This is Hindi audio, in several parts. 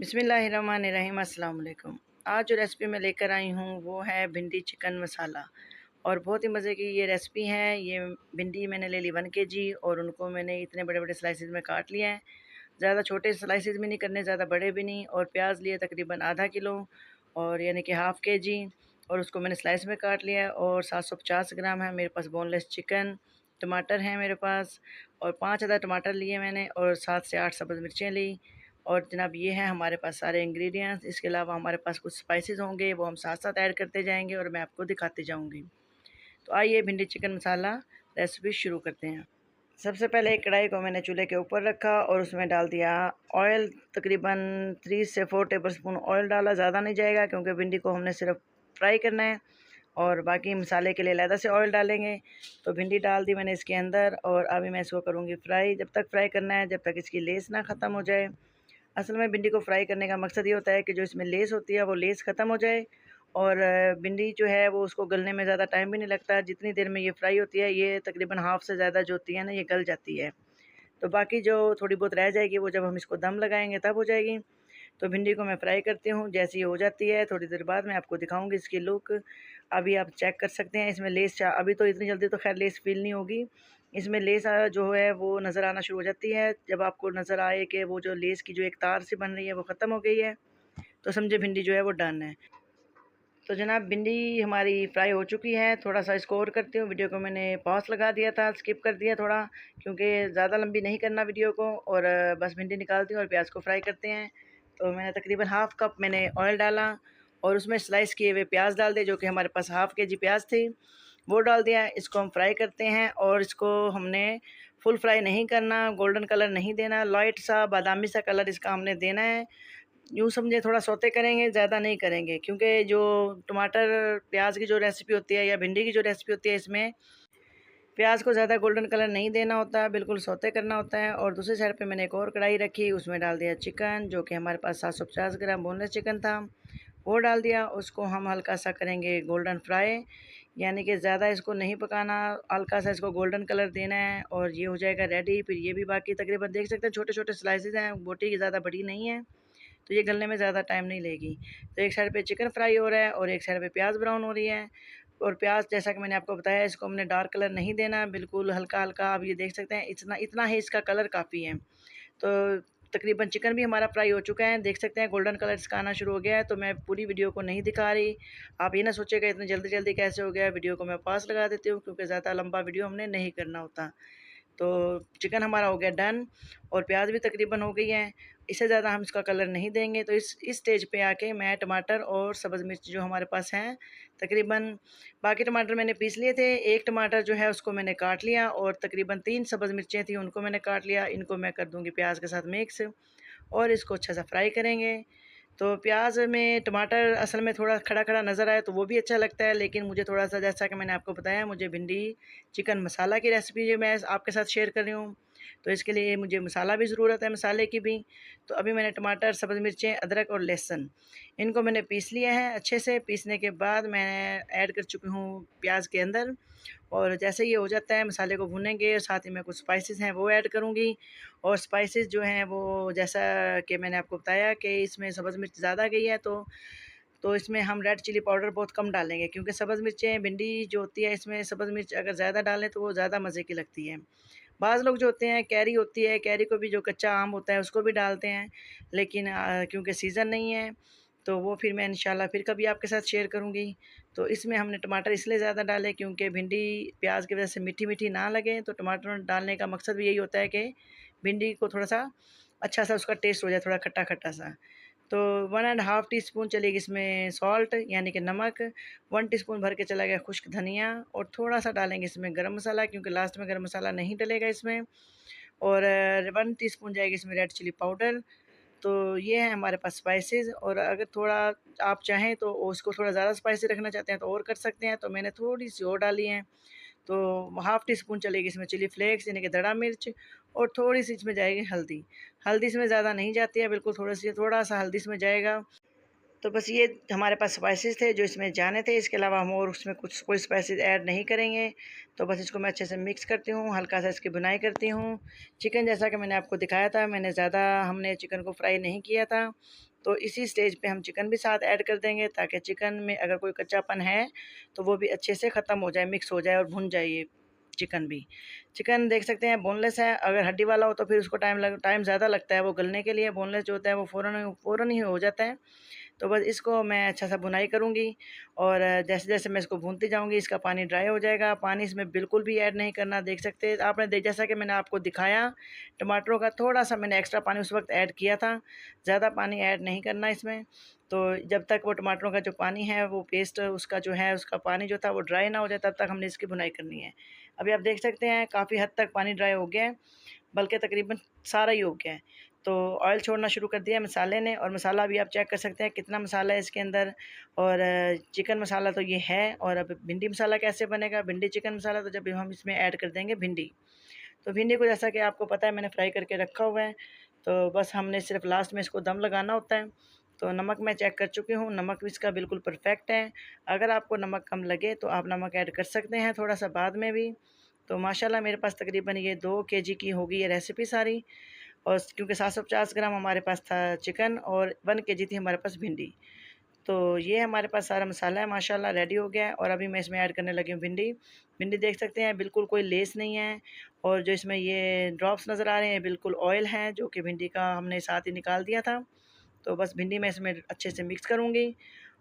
बिस्मिल्लाहिर्रहमानिर्रहीम अस्सलाम वालेकुम। आज जो रेसिपी मैं लेकर आई हूँ वो है भिंडी चिकन मसाला और बहुत ही मज़े की ये रेसिपी है। ये भिंडी मैंने ले ली 1 केजी और उनको मैंने इतने बड़े बड़े स्लाइसिस में काट लिया है। ज़्यादा छोटे स्लाइसिस भी नहीं करने, ज़्यादा बड़े भी नहीं। और प्याज लिए तकरीबन आधा किलो और यानी कि हाफ़ केजी और उसको मैंने स्लाइस में काट लिया है। और 750 ग्राम है मेरे पास बोनलेस चिकन। टमाटर हैं मेरे पास और 5 अदद टमाटर लिए मैंने और 7 से 8 सब्ज़ मिर्चें ली। और जनाब ये है हमारे पास सारे इंग्रेडिएंट्स। इसके अलावा हमारे पास कुछ स्पाइसेस होंगे, वो हम साथ साथ ऐड करते जाएंगे और मैं आपको दिखाती जाऊंगी। तो आइए भिंडी चिकन मसाला रेसिपी शुरू करते हैं। सबसे पहले एक कढ़ाई को मैंने चूल्हे के ऊपर रखा और उसमें डाल दिया ऑयल। तकरीबन 3 से 4 टेबल स्पून ऑयल डाला, ज़्यादा नहीं जाएगा क्योंकि भिंडी को हमने सिर्फ फ्राई करना है और बाकी मसाले के लिए अलग से ऑयल डालेंगे। तो भिंडी डाल दी मैंने इसके अंदर और अभी मैं इसको करूँगी फ्राई। जब तक फ्राई करना है जब तक इसकी लेस ना ख़त्म हो जाए। असल में भिंडी को फ्राई करने का मकसद ये होता है कि जो इसमें लेस होती है वो लेस ख़त्म हो जाए और भिंडी जो है वो उसको गलने में ज़्यादा टाइम भी नहीं लगता। जितनी देर में ये फ्राई होती है ये तकरीबन हाफ़ से ज़्यादा जो होती है ना ये गल जाती है। तो बाकी जो थोड़ी बहुत रह जाएगी वो जब हम इसको दम लगाएंगे तब हो जाएगी। तो भिंडी को मैं फ्राई करती हूँ। जैसे ही हो जाती है थोड़ी देर बाद मैं आपको दिखाऊंगी इसकी लुक। अभी आप चेक कर सकते हैं इसमें लेस अभी तो इतनी जल्दी तो खैर लेस फील नहीं होगी। इसमें लेस जो है वो नज़र आना शुरू हो जाती है। जब आपको नज़र आए कि वो जो लेस की जो एक तार सी बन रही है वो ख़त्म हो गई है तो समझे भिंडी जो है वो डन है। तो जनाब भिंडी हमारी फ्राई हो चुकी है। थोड़ा सा इसको और करती हूँ। वीडियो को मैंने पॉज लगा दिया था, स्किप कर दिया थोड़ा क्योंकि ज़्यादा लंबी नहीं करना वीडियो को। और बस भिंडी निकालती हूँ और प्याज को फ्राई करते हैं। तो मैंने तकरीबन हाफ़ कप मैंने ऑयल डाला और उसमें स्लाइस किए हुए प्याज डाल दिए जो कि हमारे पास हाफ़ केजी प्याज थी, वो डाल दिया। इसको हम फ्राई करते हैं और इसको हमने फुल फ्राई नहीं करना, गोल्डन कलर नहीं देना, लाइट सा बादामी सा कलर इसका हमने देना है। यूँ समझे थोड़ा सौते करेंगे, ज़्यादा नहीं करेंगे क्योंकि जो टमाटर प्याज की जो रेसिपी होती है या भिंडी की जो रेसिपी होती है इसमें प्याज को ज़्यादा गोल्डन कलर नहीं देना होता, बिल्कुल सौते करना होता है। और दूसरी साइड पे मैंने एक और कढ़ाई रखी, उसमें डाल दिया चिकन जो कि हमारे पास 750 ग्राम बोनलेस चिकन था, वो डाल दिया। उसको हम हल्का सा करेंगे गोल्डन फ्राई, यानी कि ज़्यादा इसको नहीं पकाना, हल्का सा इसको गोल्डन कलर देना है और ये हो जाएगा रेडी। फिर ये भी बाकी तकरीबन देख सकते हैं छोटे छोटे स्लाइसेस हैं, बोटी की ज़्यादा बड़ी नहीं है तो ये गलने में ज़्यादा टाइम नहीं लेगी। तो एक साइड पे चिकन फ्राई हो रहा है और एक साइड पे प्याज ब्राउन हो रही है। और प्याज जैसा कि मैंने आपको बताया इसको हमने डार्क कलर नहीं देना, बिल्कुल हल्का हल्का। आप ये देख सकते हैं इतना इतना ही इसका कलर काफ़ी है। तो तकरीबन चिकन भी हमारा फ्राई हो चुका है, देख सकते हैं गोल्डन कलर इसका आना शुरू हो गया है। तो मैं पूरी वीडियो को नहीं दिखा रही, आप ये ना सोचेगा इतनी जल्दी जल्दी कैसे हो गया। वीडियो को मैं पास लगा देती हूँ क्योंकि ज़्यादा लंबा वीडियो हमने नहीं करना होता। तो चिकन हमारा हो गया डन और प्याज भी तकरीबन हो गई है। इससे ज़्यादा हम इसका कलर नहीं देंगे। तो इस स्टेज पे आके मैं टमाटर और सब्ज़ मिर्च जो हमारे पास हैं तकरीबन, बाकी टमाटर मैंने पीस लिए थे, एक टमाटर जो है उसको मैंने काट लिया और तकरीबन 3 सब्ज़ मिर्चें थी उनको मैंने काट लिया। इनको मैं कर दूँगी प्याज के साथ मिक्स और इसको अच्छा सा फ्राई करेंगे। तो प्याज में टमाटर असल में थोड़ा खड़ा खड़ा नज़र आए तो वो भी अच्छा लगता है, लेकिन मुझे थोड़ा सा जैसा कि मैंने आपको बताया मुझे भिंडी चिकन मसाला की रेसिपी जो मैं आपके साथ शेयर कर रही हूँ तो इसके लिए मुझे मसाला भी ज़रूरत है, मसाले की भी। तो अभी मैंने टमाटर, सब्ज़ मिर्चें, अदरक और लहसुन इनको मैंने पीस लिया है। अच्छे से पीसने के बाद मैं ऐड कर चुकी हूँ प्याज के अंदर। और जैसे ये हो जाता है मसाले को भूनेंगे और साथ ही मैं कुछ स्पाइसेस हैं वो ऐड करूँगी। और स्पाइसेस जो हैं वो जैसा कि मैंने आपको बताया कि इसमें सब्ज़ मिर्च ज़्यादा गई है तो इसमें हम रेड चिली पाउडर बहुत कम डालेंगे क्योंकि सब्ज़ मिर्चें भिंडी जो होती है इसमें सब्ज़ मिर्च अगर ज़्यादा डालें तो वो ज़्यादा मज़े की लगती है। बाज़ लोग जो होते हैं कैरी होती है, कैरी को भी जो कच्चा आम होता है उसको भी डालते हैं, लेकिन क्योंकि सीज़न नहीं है तो वो फिर मैं इंशाल्लाह फिर कभी आपके साथ शेयर करूँगी। तो इसमें हमने टमाटर इसलिए ज़्यादा डाले क्योंकि भिंडी प्याज की वजह से मीठी मीठी ना लगे। तो टमाटर डालने का मकसद भी यही होता है कि भिंडी को थोड़ा सा अच्छा सा उसका टेस्ट हो जाए, थोड़ा खट्टा खट्टा सा। तो 1.5 टीस्पून चलेगी इसमें सॉल्ट यानी कि नमक, 1 टीस्पून भर के चला गया खुश्क धनिया और थोड़ा सा डालेंगे इसमें गरम मसाला क्योंकि लास्ट में गरम मसाला नहीं डलेगा इसमें। और 1 टीस्पून जाएगी इसमें रेड चिली पाउडर। तो ये है हमारे पास स्पाइसेस। और अगर थोड़ा आप चाहें तो उसको थोड़ा ज़्यादा स्पाइसी रखना चाहते हैं तो और कर सकते हैं। तो मैंने थोड़ी सी और डाली है। तो हाफ़ टी स्पून चलेगी इसमें चिली फ्लेक्स यानी कि दड़ा मिर्च और थोड़ी सी इसमें जाएगी हल्दी। हल्दी इसमें ज़्यादा नहीं जाती है, बिल्कुल थोड़ा सा हल्दी इसमें जाएगा। तो बस ये हमारे पास स्पाइसेस थे जो इसमें जाने थे, इसके अलावा हम और उसमें कुछ कोई स्पाइसेस ऐड नहीं करेंगे। तो बस इसको मैं अच्छे से मिक्स करती हूँ, हल्का सा इसकी भुनाई करती हूँ। चिकन जैसा कि मैंने आपको दिखाया था, मैंने ज़्यादा हमने चिकन को फ्राई नहीं किया था। तो इसी स्टेज पे हम चिकन भी साथ ऐड कर देंगे, ताकि चिकन में अगर कोई कच्चापन है तो वो भी अच्छे से ख़त्म हो जाए, मिक्स हो जाए और भुन जाए ये चिकन भी। चिकन देख सकते हैं बोनलेस है, अगर हड्डी वाला हो तो फिर उसको टाइम ज़्यादा लगता है वो गलने के लिए। बोनलेस जो होता है वो फ़ौरन ही हो जाता है। तो बस इसको मैं अच्छा सा भुनाई करूँगी, और जैसे-जैसे मैं इसको भूनती जाऊँगी इसका पानी ड्राई हो जाएगा। पानी इसमें बिल्कुल भी ऐड नहीं करना। देख सकते हैं आपने दे जैसा कि मैंने आपको दिखाया, टमाटरों का थोड़ा-सा मैंने एक्स्ट्रा पानी उस वक़्त ऐड किया था, ज़्यादा पानी ऐड नहीं करना इसमें। तो जब तक वो टमाटरों का जो पानी है, वो पेस्ट उसका जो है, उसका पानी जो था वो ड्राई ना हो जाए, तब तक हमने इसकी भुनाई करनी है। अभी आप देख सकते हैं काफ़ी हद तक पानी ड्राई हो गया है, बल्कि तकरीबन सारा ही हो गया है। तो ऑयल छोड़ना शुरू कर दिया है मसाले ने, और मसाला भी आप चेक कर सकते हैं कितना मसाला है इसके अंदर। और चिकन मसाला तो ये है। और अब भिंडी मसाला कैसे बनेगा, भिंडी चिकन मसाला, तो जब हम इसमें ऐड कर देंगे भिंडी। तो भिंडी को जैसा कि आपको पता है मैंने फ्राई करके रखा हुआ है, तो बस हमने सिर्फ लास्ट में इसको दम लगाना होता है। तो नमक मैं चेक कर चुकी हूँ, नमक भी इसका बिल्कुल परफेक्ट है। अगर आपको नमक कम लगे तो आप नमक ऐड कर सकते हैं थोड़ा सा बाद में भी। तो माशाल्लाह मेरे पास तकरीबन ये 2 केजी की होगी ये रेसिपी सारी। और क्योंकि 750 ग्राम हमारे पास था चिकन, और 1 केजी थी हमारे पास भिंडी। तो ये हमारे पास सारा मसाला है माशाल्लाह रेडी हो गया है। और अभी मैं इसमें ऐड करने लगी हूँ भिंडी। भिंडी देख सकते हैं बिल्कुल कोई लेस नहीं है, और जो इसमें ये ड्रॉप्स नज़र आ रहे हैं बिल्कुल ऑयल हैं, जो कि भिंडी का हमने साथ ही निकाल दिया था। तो बस भिंडी मैं इसमें अच्छे से मिक्स करूँगी,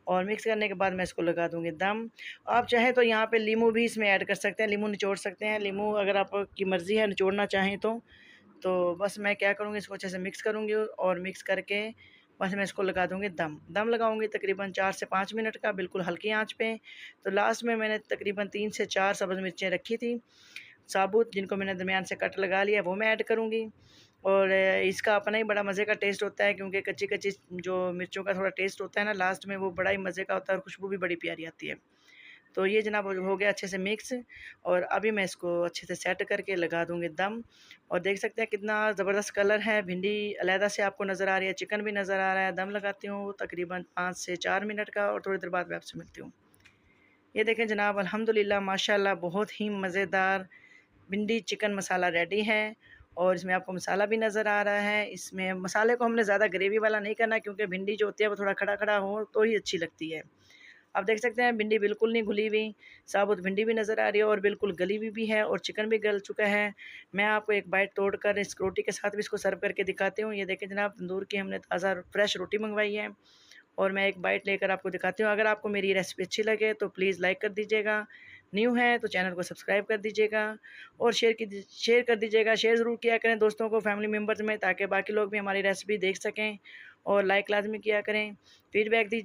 और मिक्स करने के बाद मैं इसको लगा दूँगी दम। आप चाहें तो यहाँ पे लीमू भी इसमें ऐड कर सकते हैं, लीमू निचोड़ सकते हैं, लीमू अगर आपकी मर्ज़ी है निचोड़ना चाहें तो। तो बस मैं क्या करूँगी, इसको अच्छे से मिक्स करूँगी, और मिक्स करके बस मैं इसको लगा दूँगी दम। दम लगाऊँगी तकरीबन 4 से 5 मिनट का, बिल्कुल हल्की आँच पे। तो लास्ट में मैंने तकरीबन 3 से 4 सब्ज़ मिर्चें रखी थी साबुत, जिनको मैंने दरमियान से कट लगा लिया, वो मैं ऐड करूँगी। और इसका अपना ही बड़ा मज़े का टेस्ट होता है, क्योंकि कच्ची-कच्ची जो मिर्चों का थोड़ा टेस्ट होता है ना लास्ट में, वो बड़ा ही मज़े का होता है, और खुशबू भी बड़ी प्यारी आती है। तो ये जनाब हो गया अच्छे से मिक्स, और अभी मैं इसको अच्छे से सेट करके लगा दूँगी दम। और देख सकते हैं कितना ज़बरदस्त कलर है, भिंडी अलहदा से आपको नज़र आ रही है, चिकन भी नज़र आ रहा है। दम लगाती हूँ तकरीबन 5 से 4 मिनट का, और थोड़ी देर बाद मैं आपसे मिलती हूँ। ये देखें जनाब अल्हम्दुलिल्लाह माशाल्लाह बहुत ही मज़ेदार भिंडी चिकन मसाला रेडी है। और इसमें आपको मसाला भी नज़र आ रहा है। इसमें मसाले को हमने ज़्यादा ग्रेवी वाला नहीं करना, क्योंकि भिंडी जो होती है वो थोड़ा खड़ा-खड़ा हो तो ही अच्छी लगती है। आप देख सकते हैं भिंडी बिल्कुल नहीं घुली हुई, साबुत भिंडी भी नज़र आ रही है, और बिल्कुल गली हुई भी है, और चिकन भी गल चुका है। मैं आपको एक बाइट तोड़कर इस रोटी के साथ भी इसको सर्व करके दिखाती हूँ। ये देखें जनाब तंदूर की हमने ताज़ा फ्रेश रोटी मंगवाई है, और मैं एक बाइट लेकर आपको दिखाती हूँ। अगर आपको मेरी रेसिपी अच्छी लगे तो प्लीज़ लाइक कर दीजिएगा, न्यू है तो चैनल को सब्सक्राइब कर दीजिएगा, और शेयर कर दीजिएगा। शेयर ज़रूर किया करें दोस्तों को, फैमिली मेम्बर्स में, ताकि बाकी लोग भी हमारी रेसिपी देख सकें। और लाइक लाज़मी किया करें, फीडबैक दी